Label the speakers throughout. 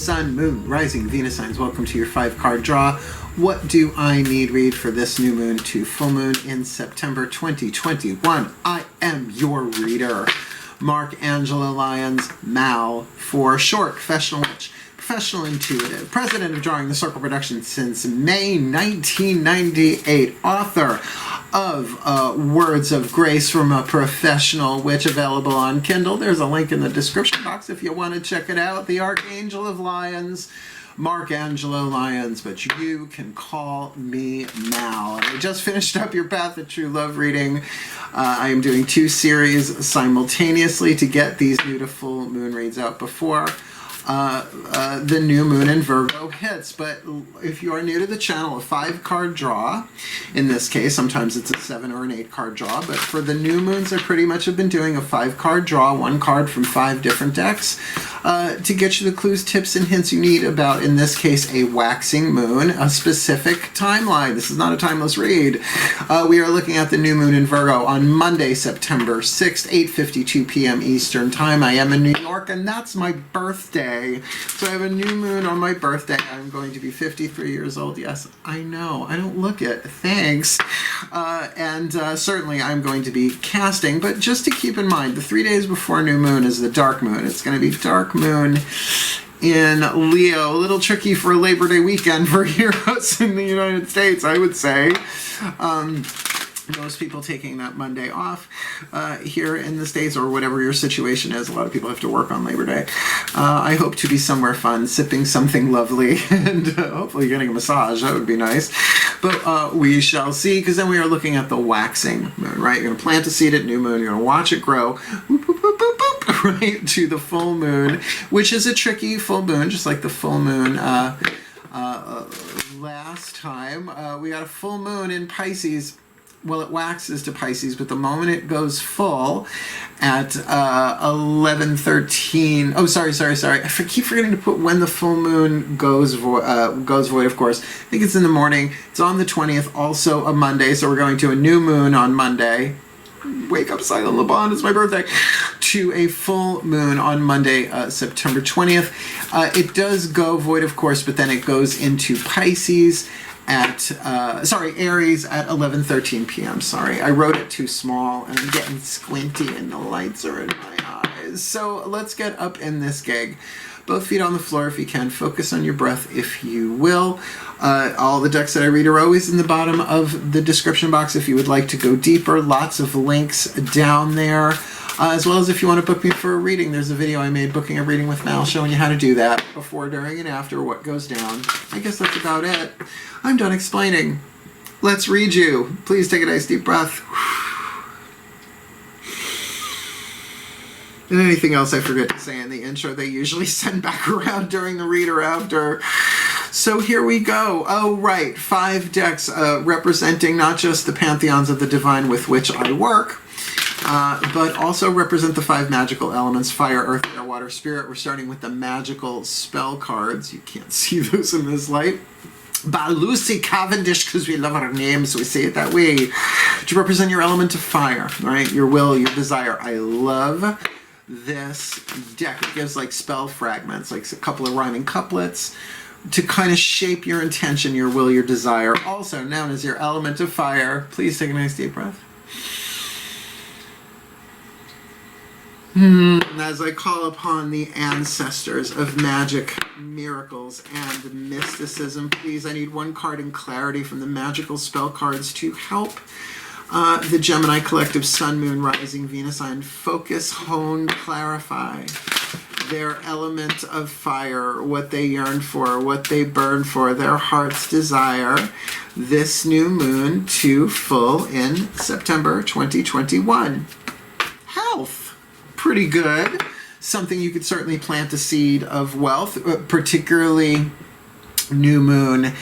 Speaker 1: Sun, Moon, Rising, Venus signs. Welcome to your 5-card draw. What do I need read for this new moon to full moon in September 2021? I am your reader. Mark Angelo Lyons, Mal for short, professional witch, professional intuitive, president of Drawing the Circle Productions since May 1998, author of Words of Grace from a Professional Witch, available on Kindle. There's a link in the description box if you want to check it out. The Archangel of Lions, Mark Angelo Lyons, but you can call me Mal. I just finished up your Path of True Love reading. I am doing 2 series simultaneously to get these beautiful moon reads out before the new moon in Virgo hits. But if you are new to the channel, a 5-card draw. In this case, sometimes it's a 7 or an 8-card draw, but for the new moons, I pretty much have been doing a 5-card draw, 1 card from 5 different decks, to get you the clues, tips, and hints you need about, in this case, a waxing moon, a specific timeline. This is not a timeless read. We are looking at the new moon in Virgo on Monday, September 6th, 8:52 p.m. Eastern Time. I am in New York, and that's my birthday. So I have a new moon on my birthday. I'm going to be 53 years old. Yes, I know. I don't look it. Thanks. Certainly I'm going to be casting, but just to keep in mind, the 3 days before new moon is the dark moon. It's going to be dark moon in Leo. A little tricky for a Labor Day weekend for heroes in the United States, I would say. Most people taking that Monday off here in the States, or whatever your situation is. A lot of people have to work on Labor Day. I hope to be somewhere fun, sipping something lovely, and hopefully getting a massage. That would be nice. But we shall see, because then we are looking at the waxing moon, right? You're going to plant a seed at new moon. You're going to watch it grow, boop, boop, boop, boop, boop, right, to the full moon, which is a tricky full moon, just like the full moon last time. We got a full moon in Pisces. Well, it waxes to Pisces, but the moment it goes full at 11:13. Oh, sorry. I keep forgetting to put when the full moon goes void, of course. I think it's in the morning. It's on the 20th, also a Monday, so we're going to a new moon on Monday. Wake up, Silent LeBon, it's my birthday. To a full moon on Monday, September 20th. It does go void, of course, but then it goes into Pisces at, Aries at 11:13 p.m. Sorry, I wrote it too small, and I'm getting squinty, and the lights are in my eyes. So let's get up in this gig. Both feet on the floor if you can. Focus on your breath if you will. All the decks that I read are always in the bottom of the description box if you would like to go deeper. Lots of links down there. As well as if you want to book me for a reading, there's a video I made, Booking a Reading with Mal, showing you how to do that before, during, and after, what goes down. I guess that's about it. I'm done explaining. Let's read you. Please take a nice deep breath. And anything else I forget to say in the intro, they usually send back around during the read or after. So here we go. Oh, right. 5 decks representing not just the pantheons of the divine with which I work, but also represent the 5 magical elements: fire, earth, air, water, spirit. We're starting with the magical spell cards. You can't see those in this light. By Lucy Cavendish, because we love our names, so we say it that way. To represent your element of fire, right? Your will, your desire. I love this deck. It gives like spell fragments, like a couple of rhyming couplets, to kind of shape your intention, your will, your desire. Also known as your element of fire. Please take a nice deep breath. And as I call upon the ancestors of magic, miracles, and mysticism, please, I need 1 card in clarity from the magical spell cards to help the Gemini collective Sun, Moon, Rising, Venus sign focus, hone, clarify their element of fire, what they yearn for, what they burn for, their heart's desire, this new moon to full in September 2021. Health. Pretty good. Something you could certainly plant a seed of wealth, particularly new moon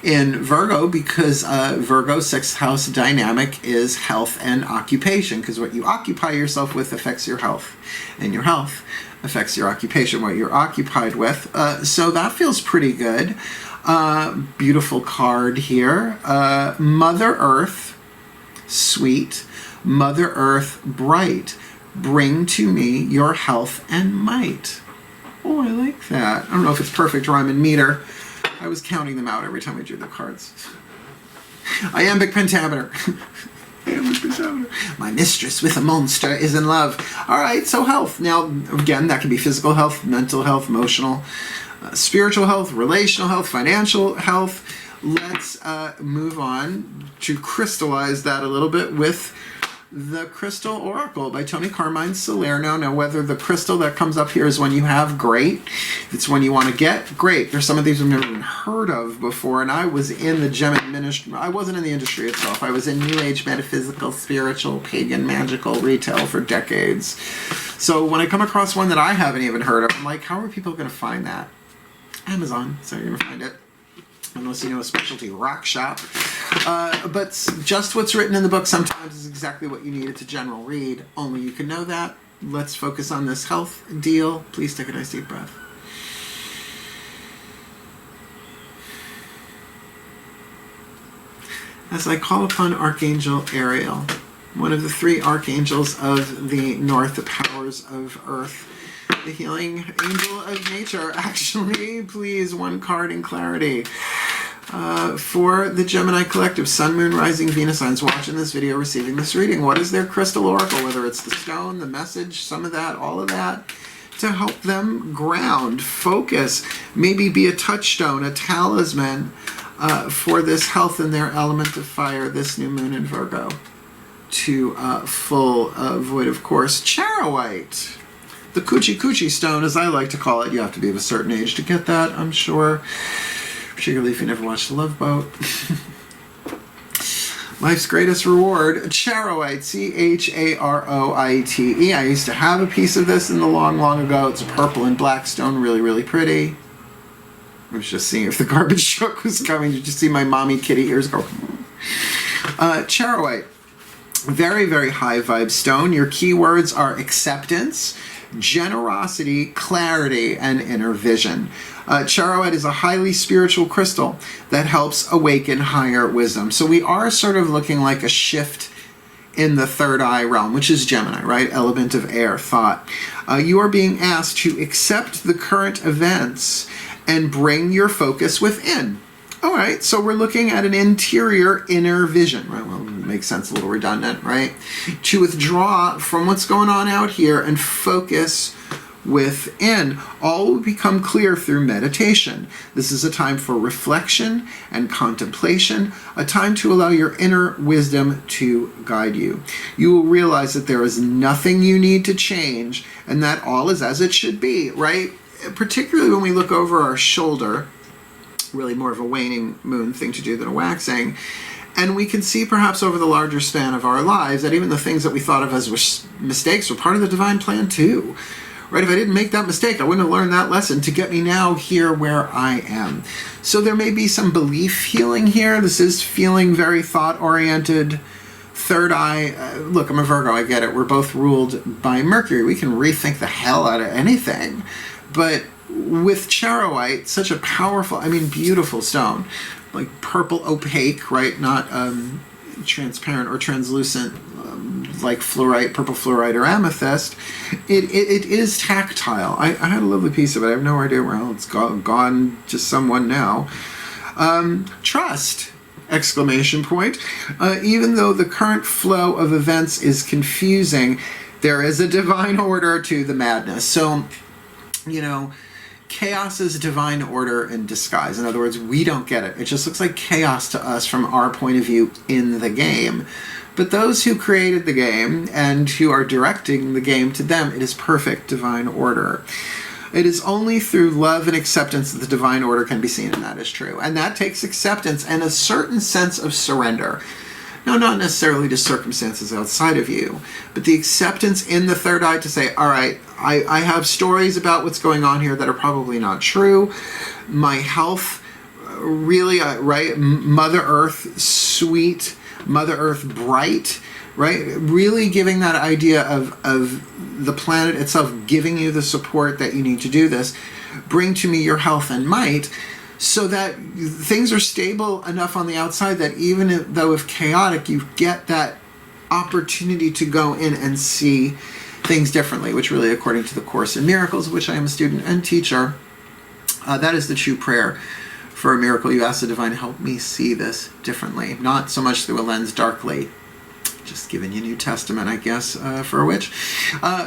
Speaker 1: in Virgo, because Virgo 6th house dynamic is health and occupation, because what you occupy yourself with affects your health, and your health affects your occupation, what you're occupied with. So that feels pretty good. Beautiful card here. Mother Earth, sweet. Mother Earth, bright. Bring to me your health and might. Oh, I like that. I don't know if it's perfect rhyme and meter. I was counting them out every time we drew the cards. Iambic pentameter. Iambic pentameter. My mistress with a monster is in love. All right, so health. Now, again, that can be physical health, mental health, emotional, spiritual health, relational health, financial health. Let's move on to crystallize that a little bit with the Crystal Oracle by Tony Carmine Salerno. Now, whether the crystal that comes up here is one you have, great. If it's one you want to get, great. There's some of these I've never even heard of before, and I was in the Gemini ministry. I wasn't in the industry itself. I was in New Age, metaphysical, spiritual, pagan, magical retail for decades. So when I come across one that I haven't even heard of, I'm like, how are people going to find that? Amazon, so you're going to find it. Unless you know a specialty rock shop. But just what's written in the book sometimes is exactly what you need. It's a general read. Only you can know that. Let's focus on this health deal. Please take a nice deep breath. As I call upon Archangel Ariel, one of the three archangels of the north, the powers of earth, the healing angel of nature. Actually, please, one card in clarity. For the Gemini collective, Sun, Moon, Rising, Venus signs watching this video, receiving this reading. What is their crystal oracle? Whether it's the stone, the message, some of that, all of that, to help them ground, focus, maybe be a touchstone, a talisman for this health in their element of fire, this new moon in Virgo. To full void, of course, Charoite. The Coochie Coochie stone, as I like to call it. You have to be of a certain age to get that, I'm sure. Particularly if you never watched The Love Boat. Life's greatest reward, Charoite, C-H-A-R-O-I-T-E. I used to have a piece of this in the long, long ago. It's a purple and black stone, really, really pretty. I was just seeing if the garbage truck was coming. Did you see my mommy kitty ears go? Charoite, very, very high vibe stone. Your keywords are acceptance, generosity, clarity, and inner vision. Charoite is a highly spiritual crystal that helps awaken higher wisdom. So we are sort of looking like a shift in the third eye realm, which is Gemini, right? Element of air, thought. You are being asked to accept the current events and bring your focus within. All right, so we're looking at an interior inner vision, right? Well, it makes sense, a little redundant, right? To withdraw from what's going on out here and focus within. All will become clear through meditation. This is a time for reflection and contemplation, a time to allow your inner wisdom to guide you. You will realize that there is nothing you need to change and that all is as it should be, right? Particularly when we look over our shoulder, really more of a waning moon thing to do than a waxing. And we can see perhaps over the larger span of our lives that even the things that we thought of as mistakes were part of the divine plan too. Right? If I didn't make that mistake, I wouldn't have learned that lesson to get me now here where I am. So there may be some belief healing here. This is feeling very thought-oriented. Third eye, look, I'm a Virgo, I get it. We're both ruled by Mercury. We can rethink the hell out of anything. But with Charoite, such a powerful, I mean, beautiful stone, like purple opaque, right? Not transparent or translucent, like fluorite, purple fluorite or amethyst. It is tactile. I had a lovely piece of it. I have no idea where it's gone to someone now. Trust! Exclamation point. Even though the current flow of events is confusing, there is a divine order to the madness. So, you know, chaos is divine order in disguise. In other words, we don't get it. It just looks like chaos to us from our point of view in the game. But those who created the game and who are directing the game, to them, it is perfect divine order. It is only through love and acceptance that the divine order can be seen, and that is true. And that takes acceptance and a certain sense of surrender. Now, not necessarily to circumstances outside of you, but the acceptance in the third eye to say, all right, I have stories about what's going on here that are probably not true. My health, really, right? Mother Earth, sweet. Mother Earth, bright, right? Really giving that idea of the planet itself giving you the support that you need to do this. Bring to me your health and might, so that things are stable enough on the outside that even though if chaotic, you get that opportunity to go in and see things differently, which really, according to the Course in Miracles, of which I am a student and teacher, that is the true prayer for a miracle. You ask the divine, help me see this differently, not so much through a lens darkly. Just giving you New Testament, I guess, for which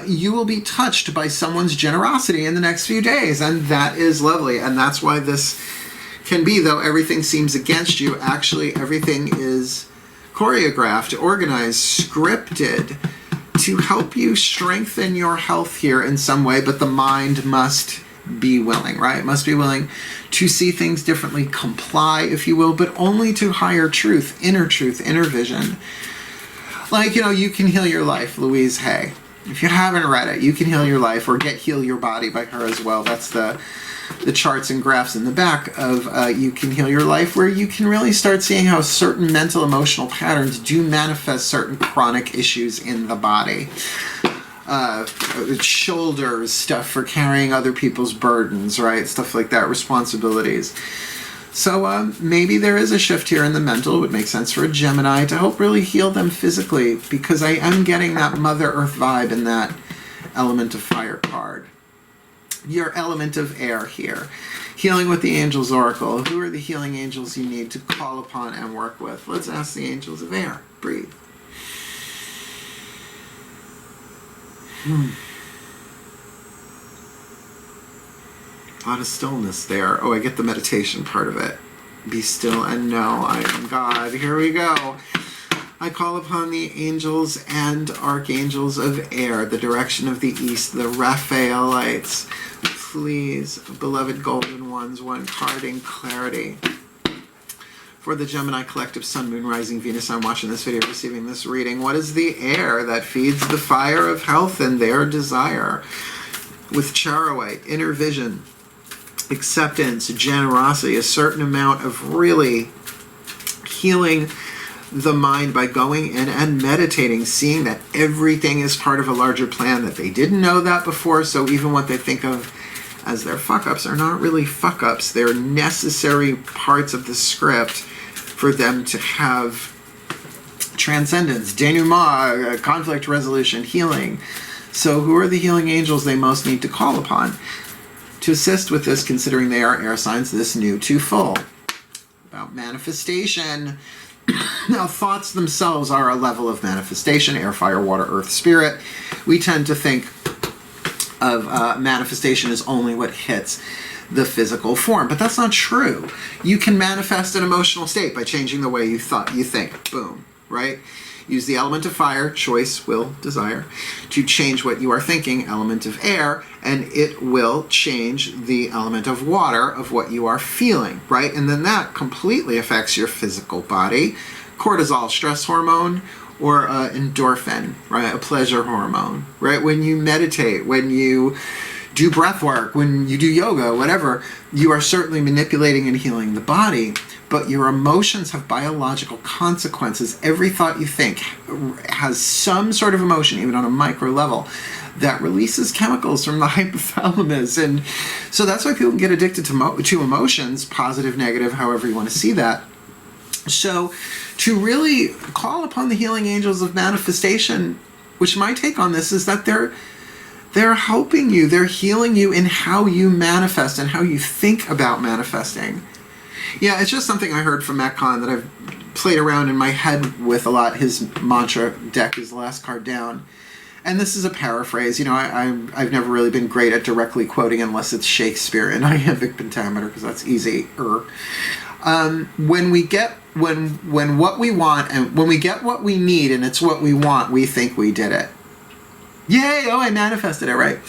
Speaker 1: you will be touched by someone's generosity in the next few days, and that is lovely. And that's why this can be, though everything seems against you, actually everything is choreographed, organized, scripted to help you strengthen your health here in some way, but the mind must be willing, right? It must be willing to see things differently, comply, if you will, but only to higher truth, inner vision. Like, you know, You Can Heal Your Life, Louise Hay. If you haven't read it, You Can Heal Your Life, or Get Heal Your Body by her as well. That's the charts and graphs in the back of You Can Heal Your Life, where you can really start seeing how certain mental, emotional patterns do manifest certain chronic issues in the body. Shoulders, stuff for carrying other people's burdens, right? Stuff like that, responsibilities. So maybe there is a shift here in the mental. It would make sense for a Gemini to help really heal them physically, because I am getting that Mother Earth vibe in that element of fire card. Your element of air here. Healing with the Angels Oracle. Who are the healing angels you need to call upon and work with? Let's ask the angels of air. Breathe. A lot of stillness there. Oh, I get the meditation part of it. Be still and know I am God. Here we go. I call upon the angels and archangels of air, the direction of the east, the Raphaelites. Please, beloved golden ones, one card in clarity. For the Gemini collective, Sun, Moon, Rising, Venus, I'm watching this video, receiving this reading. What is the air that feeds the fire of health and their desire? With Charoite, inner vision, acceptance, generosity, a certain amount of really healing the mind by going in and meditating, seeing that everything is part of a larger plan, that they didn't know that before, so even what they think of as their fuck-ups are not really fuck-ups. They're necessary parts of the script for them to have transcendence, denouement, conflict resolution, healing. So who are the healing angels they most need to call upon to assist with this, considering they are air signs, this new to full? About manifestation. Now, thoughts themselves are a level of manifestation, air, fire, water, earth, spirit. We tend to think of manifestation as only what hits the physical form, but that's not true. You can manifest an emotional state by changing the way you think. Boom, right? Use the element of fire, choice, will, desire, to change what you are thinking, element of air, and it will change the element of water of what you are feeling, right? And then that completely affects your physical body. Cortisol, stress hormone, or endorphin, right? A pleasure hormone, right? When you meditate, when you do breath work, when you do yoga, whatever, you are certainly manipulating and healing the body, but your emotions have biological consequences. Every thought you think has some sort of emotion, even on a micro level, that releases chemicals from the hypothalamus. And so that's why people can get addicted to emotions, positive, negative, however you want to see that. So to really call upon the healing angels of manifestation, which my take on this is that they're helping you, they're healing you in how you manifest and how you think about manifesting. Yeah, it's just something I heard from Matt Kahn that I've played around in my head with a lot. His mantra deck is the last card down. And this is a paraphrase. You know, I've never really been great at directly quoting unless it's Shakespeare and iambic pentameter, because that's easier. When we get what we want, and when we get what we need and it's what we want, we think we did it. Yay! Oh, I manifested it, right?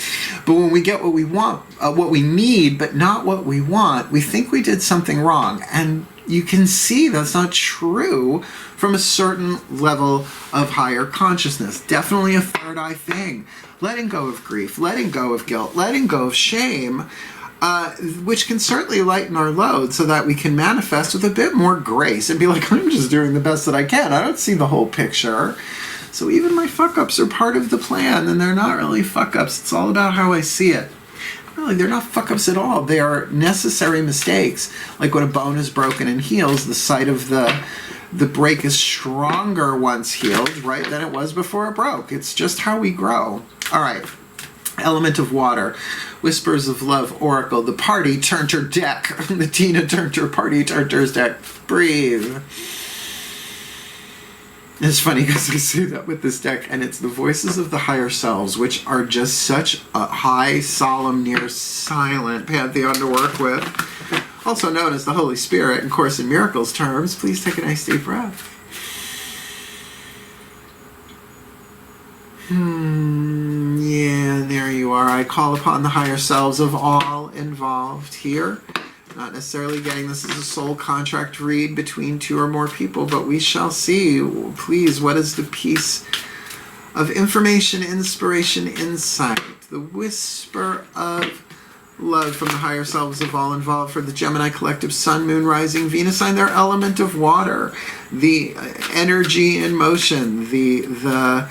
Speaker 1: But when we get what we want, what we need, but not what we want, we think we did something wrong. And you can see that's not true from a certain level of higher consciousness. Definitely a third eye thing. Letting go of grief, letting go of guilt, letting go of shame, which can certainly lighten our load so that we can manifest with a bit more grace and be like, I'm just doing the best that I can. I don't see the whole picture. So even my fuck-ups are part of the plan, and they're not really fuck-ups. It's all about how I see it. really, they're not fuck-ups at all. They are necessary mistakes. Like when a bone is broken and heals, the site of the break is stronger once healed, right, than it was before it broke. It's just how we grow. All right. Element of water. Whispers of Love Oracle. The party turned her deck. The Tina turned her party, turned her deck. Breathe. It's funny because I say that with this deck, and it's the voices of the higher selves, which are just such a high, solemn, near silent pantheon to work with. Also known as the Holy Spirit, in Course in Miracles terms. Please take a nice deep breath. Yeah, there you are. I call upon the higher selves of all involved here. Not necessarily getting this as a soul contract read between two or more people, but we shall see. Please, what is the piece of information, inspiration, insight? The whisper of love from the higher selves of all involved for the Gemini collective, Sun, Moon, Rising, Venus sign, their element of water, the energy in motion, the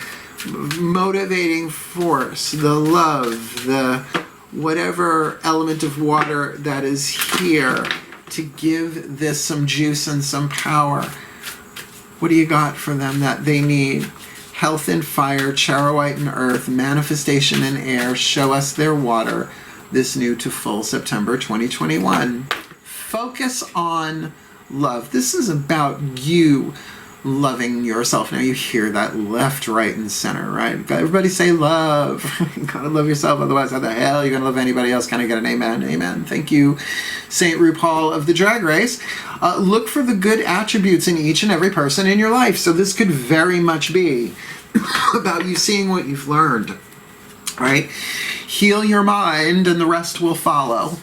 Speaker 1: motivating force, the love, the whatever element of water that is here to give this some juice and some power. What do you got for them that they need? Health and fire, Charoite and earth, manifestation and air, show us their water. This new to full September 2021. Focus on love. This is about you loving yourself. Now you hear that left, right, and center, right? Everybody say love. You gotta love yourself, otherwise how the hell are you gonna love anybody else? Can I get an amen? Amen. Thank you, Saint RuPaul of the Drag Race. Look for the good attributes in each and every person in your life. So this could very much be about you seeing what you've learned, right? Heal your mind and the rest will follow.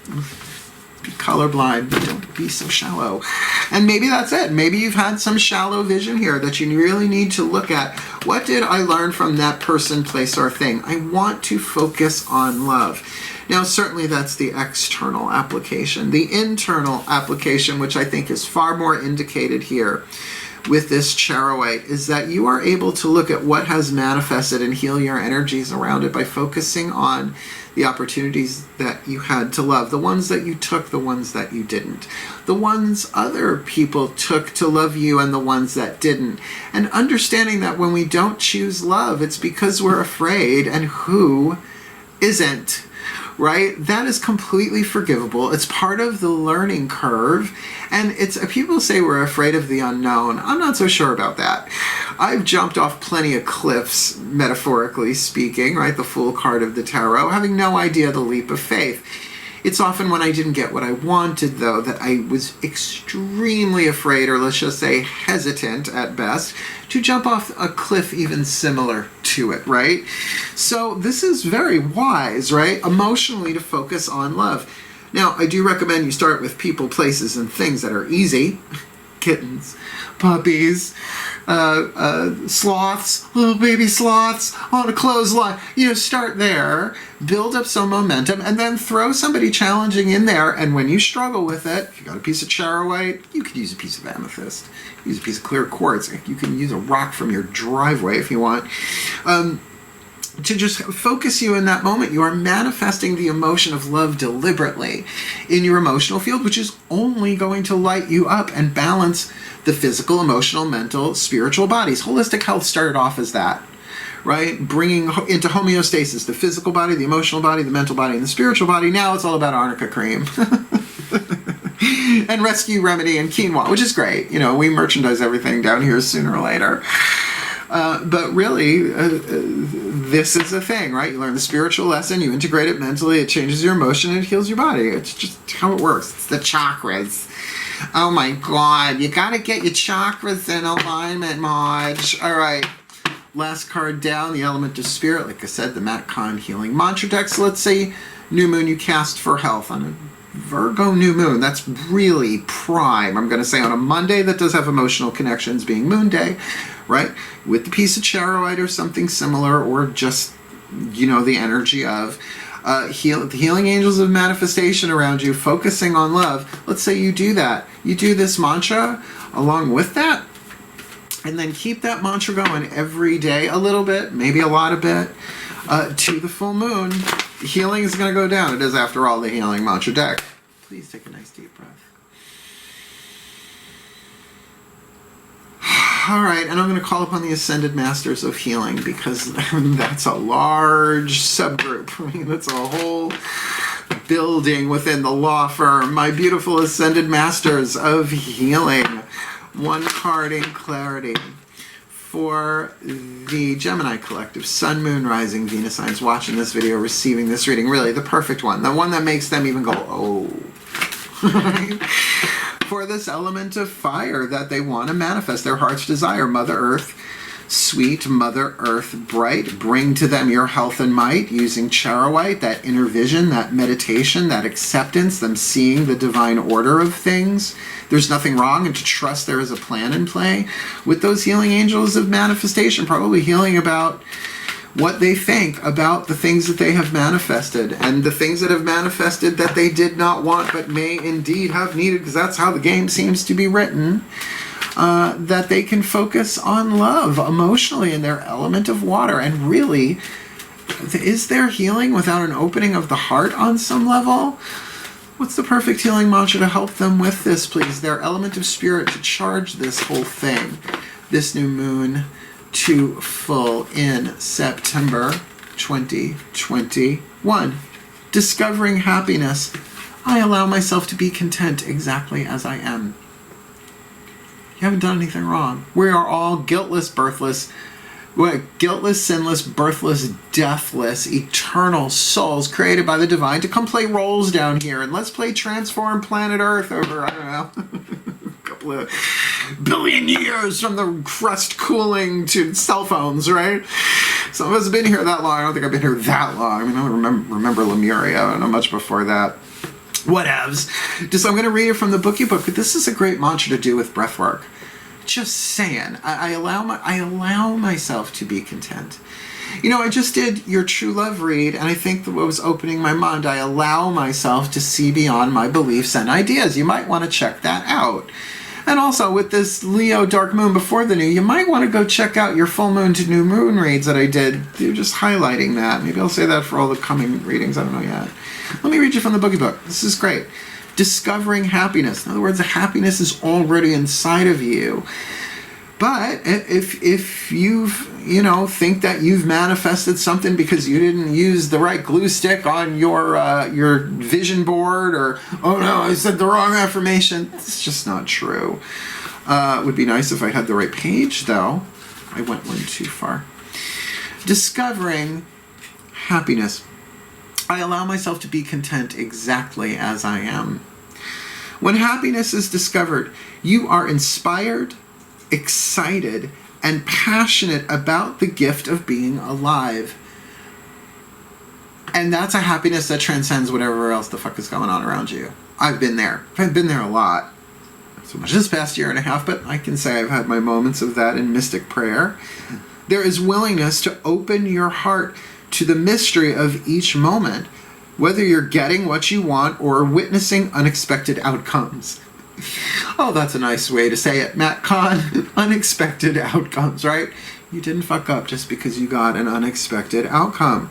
Speaker 1: Be colorblind, but don't be so shallow. And maybe that's it. Maybe you've had some shallow vision here that you really need to look at. What did I learn from that person, place, or thing? I want to focus on love. Now, certainly that's the external application. The internal application, which I think is far more indicated here with this Charoite, is that you are able to look at what has manifested and heal your energies around it by focusing on the opportunities that you had to love, the ones that you took, the ones that you didn't, the ones other people took to love you and the ones that didn't. And understanding that when we don't choose love, it's because we're afraid, and who isn't? Right? That is completely forgivable. It's part of the learning curve. And it's people say we're afraid of the unknown. I'm not so sure about that. I've jumped off plenty of cliffs, metaphorically speaking, right? The Fool card of the Tarot, having no idea the leap of faith. It's often when I didn't get what I wanted, though, that I was extremely afraid, or let's just say hesitant at best, to jump off a cliff even similar to it, right? So this is very wise, right? Emotionally to focus on love. Now, I do recommend you start with people, places, and things that are easy. Kittens, puppies, sloths, little baby sloths on a clothesline. You know, start there, build up some momentum, and then throw somebody challenging in there. And when you struggle with it, if you got a piece of Charoite, you could use a piece of amethyst, use a piece of clear quartz. You can use a rock from your driveway if you want. To just focus you in that moment. You are manifesting the emotion of love deliberately in your emotional field, which is only going to light you up and balance the physical, emotional, mental, spiritual bodies. Holistic health started off as that, right? Bringing into homeostasis the physical body, the emotional body, the mental body, and the spiritual body. Now it's all about arnica cream. And rescue remedy and quinoa, which is great. You know, we merchandise everything down here sooner or later. But really, this is a thing, right? You learn the spiritual lesson, you integrate it mentally, it changes your emotion, and it heals your body. It's just how it works. It's the chakras. Oh my God, you gotta get your chakras in alignment, Maj. All right, last card down, the element of spirit. Like I said, the Matt Kahn healing mantra deck. So let's say new moon you cast for health on a Virgo new moon. That's really prime. I'm going to say on a Monday that does have emotional connections, being Moon Day, right? With the piece of Charoite or something similar, or just, you know, the energy of the healing angels of manifestation around you, focusing on love. Let's say you do that. You do this mantra along with that, and then keep that mantra going every day, a little bit, maybe a lot of bit, to the full moon. healing is going to go down. It is, after all, the healing mantra deck. Please take a nice deep breath. All right, and I'm going to call upon the Ascended Masters of Healing, because that's a large subgroup. I mean, that's a whole building within the law firm. My beautiful Ascended Masters of Healing. One card in clarity for the Gemini collective. Sun, Moon, Rising, Venus signs watching this video, receiving this reading. Really, the perfect one. The one that makes them even go, oh. For this element of fire that they want to manifest, their heart's desire. Mother Earth, sweet Mother Earth, bright, bring to them your health and might, using Charoite, that inner vision, that meditation, that acceptance, them seeing the divine order of things. There's nothing wrong, and to trust there is a plan in play with those healing angels of manifestation, probably healing about what they think about the things that they have manifested, and the things that have manifested that they did not want but may indeed have needed, because that's how the game seems to be written, that they can focus on love emotionally in their element of water. And really, is there healing without an opening of the heart on some level? What's the perfect healing mantra to help them with this, please? Their element of spirit to charge this whole thing. This new moon to full in September 2021. Discovering happiness. I allow myself to be content exactly as I am. You haven't done anything wrong. We are all guiltless, birthless, guiltless, sinless, birthless, deathless, eternal souls created by the divine to come play roles down here. And let's play Transform Planet Earth over, I don't know, a couple of billion years from the crust cooling to cell phones, right? Some of us have been here that long. I don't think I've been here that long. I mean, I don't remember Lemuria. I don't know much before that. Whatevs. Just, I'm going to read it from the bookie book, but this is a great mantra to do with breath work. Just saying, I allow myself to be content. You know, I just did your true love read, and I think that what was opening my mind, I allow myself to see beyond my beliefs and ideas. You might want to check that out. And also, with this Leo dark moon before the new, you might want to go check out your full moon to new moon reads that I did. You're just highlighting that. Maybe I'll say that for all the coming readings. I don't know yet. Let me read you from the bookie book. This is great. Discovering happiness. In other words, the happiness is already inside of you. But if you've, think that you've manifested something because you didn't use the right glue stick on your vision board, or, oh no, I said the wrong affirmation, it's just not true. It would be nice if I had the right page, though. I went one too far. Discovering happiness. I allow myself to be content exactly as I am. When happiness is discovered, you are inspired, excited, and passionate about the gift of being alive. And that's a happiness that transcends whatever else the fuck is going on around you. I've been there. I've been there a lot. So much this past year and a half, but I can say I've had my moments of that in mystic prayer. There is willingness to open your heart to the mystery of each moment, whether you're getting what you want or witnessing unexpected outcomes. Oh, that's a nice way to say it, Matt Kahn. Unexpected outcomes, right? You didn't fuck up just because you got an unexpected outcome.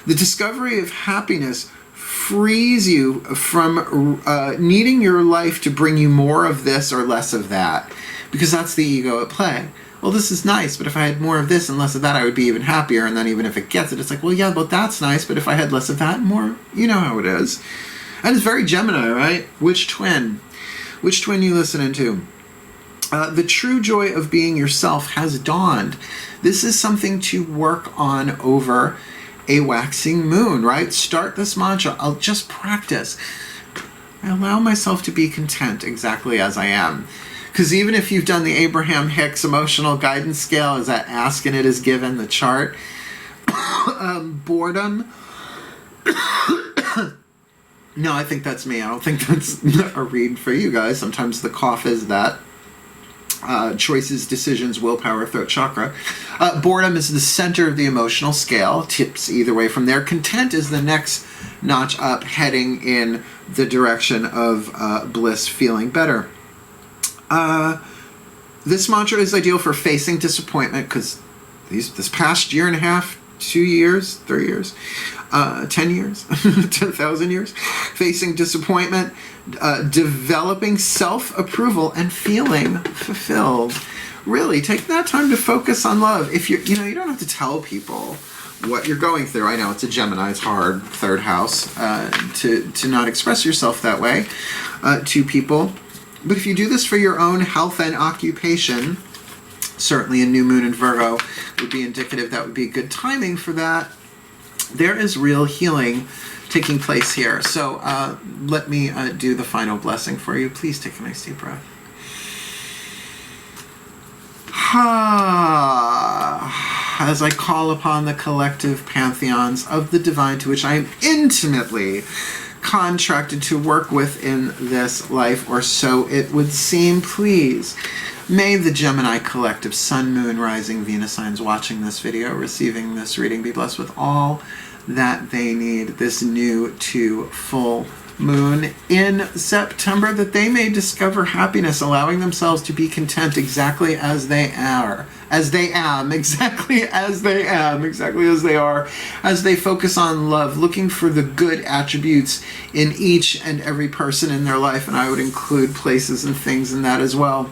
Speaker 1: The discovery of happiness frees you from needing your life to bring you more of this or less of that, because that's the ego at play. Well, this is nice, but if I had more of this and less of that, I would be even happier. And then even if it gets it, it's like, well, yeah, but that's nice, but if I had less of that and more, you know how it is. And it's very Gemini, right? Which twin? Which twin you listening to? The true joy of being yourself has dawned. This is something to work on over a waxing moon, right? Start this mantra. I'll just practice. I allow myself to be content exactly as I am. Because even if you've done the Abraham Hicks emotional guidance scale, is that ask and it is given, the chart, boredom. No, I think that's me. I don't think that's a read for you guys. Sometimes the cough is that. Choices, decisions, willpower, throat chakra. Boredom is the center of the emotional scale. Tips either way from there. Content is the next notch up, heading in the direction of bliss, feeling better. This mantra is ideal for facing disappointment, because this past year and a half, 2 years, 3 years, 10 years, 10,000 years, facing disappointment, developing self-approval, and feeling fulfilled. Really, take that time to focus on love. If you don't have to tell people what you're going through. I know it's a Gemini, it's hard, third house, to not express yourself that way to people. But if you do this for your own health and occupation, certainly a new moon in Virgo would be indicative. That would be good timing for that. There is real healing taking place here. So let me do the final blessing for you. Please take a nice deep breath. As I call upon the collective pantheons of the divine to which I am intimately contracted to work with in this life, or so it would seem, please, may the Gemini collective sun, moon, rising, Venus signs watching this video, receiving this reading, be blessed with all that they need this new to full moon in September, that they may discover happiness, allowing themselves to be content exactly as they are, exactly as they are, as they focus on love, looking for the good attributes in each and every person in their life, and I would include places and things in that as well,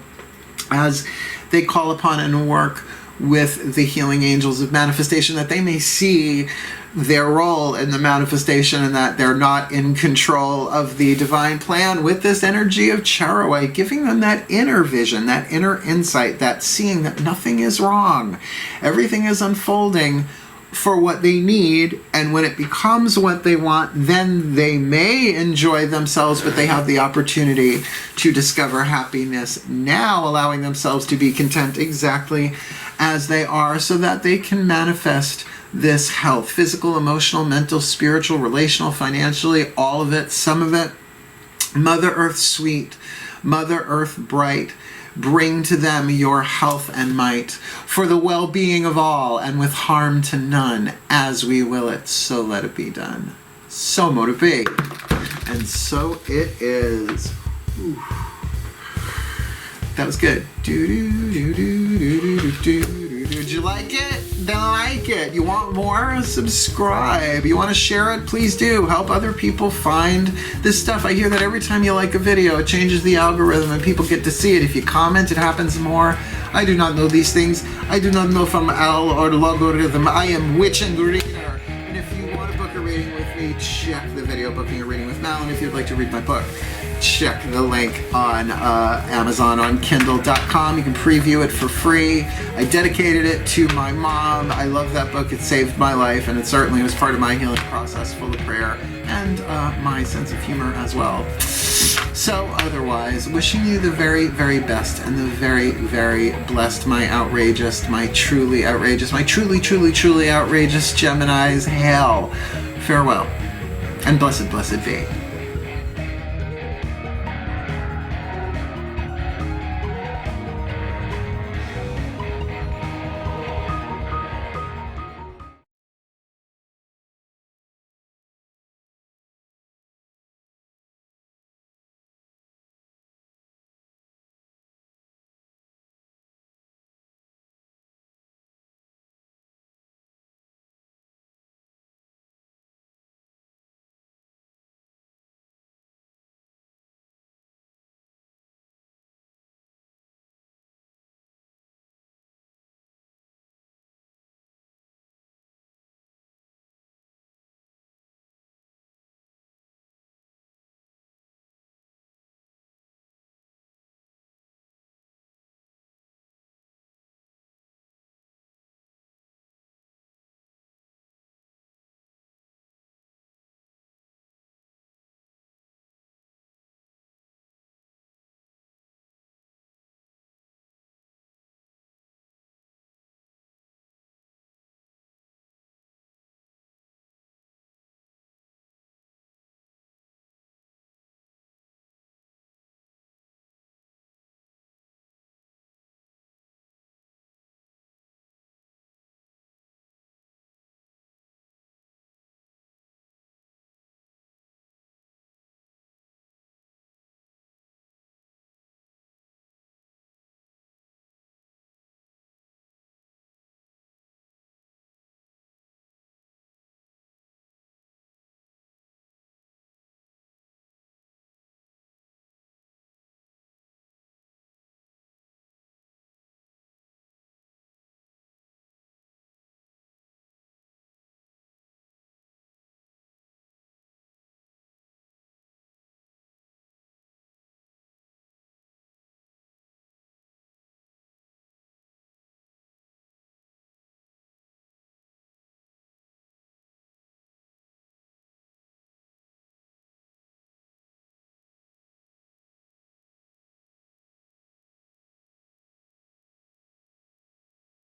Speaker 1: as they call upon and work with the healing angels of manifestation, that they may see their role in the manifestation and that they're not in control of the divine plan, with this energy of Charaway, giving them that inner vision, that inner insight, that seeing that nothing is wrong. Everything is unfolding for what they need, and when it becomes what they want, then they may enjoy themselves, but they have the opportunity to discover happiness now, allowing themselves to be content exactly as they are, so that they can manifest this health, physical, emotional, mental, spiritual, relational, financially, all of it, some of it. Mother Earth sweet, Mother Earth bright, bring to them your health and might, for the well-being of all, and with harm to none, as we will it, so let it be done. So mote it be, and so it is. Ooh. That was good. Did you like it? Then like it. You want more? Subscribe. You want to share it? Please do. Help other people find this stuff. I hear that every time you like a video, it changes the algorithm and people get to see it. If you comment, it happens more. I do not know these things. I do not know from Al or the logarithm. I am witch and reader. And if you want to book a reading with me, check the video Booking a Reading with Mal. And if you'd like to read my book, check the link on Amazon on Kindle.com. You can preview it for free. I dedicated it to my mom. I love that book. It saved my life, and it certainly was part of my healing process, full of prayer and my sense of humor as well. So otherwise, wishing you the very, very best and the very, very blessed, my outrageous, my truly outrageous, my truly, truly, truly outrageous Geminis. Hail. Farewell. And blessed, blessed be.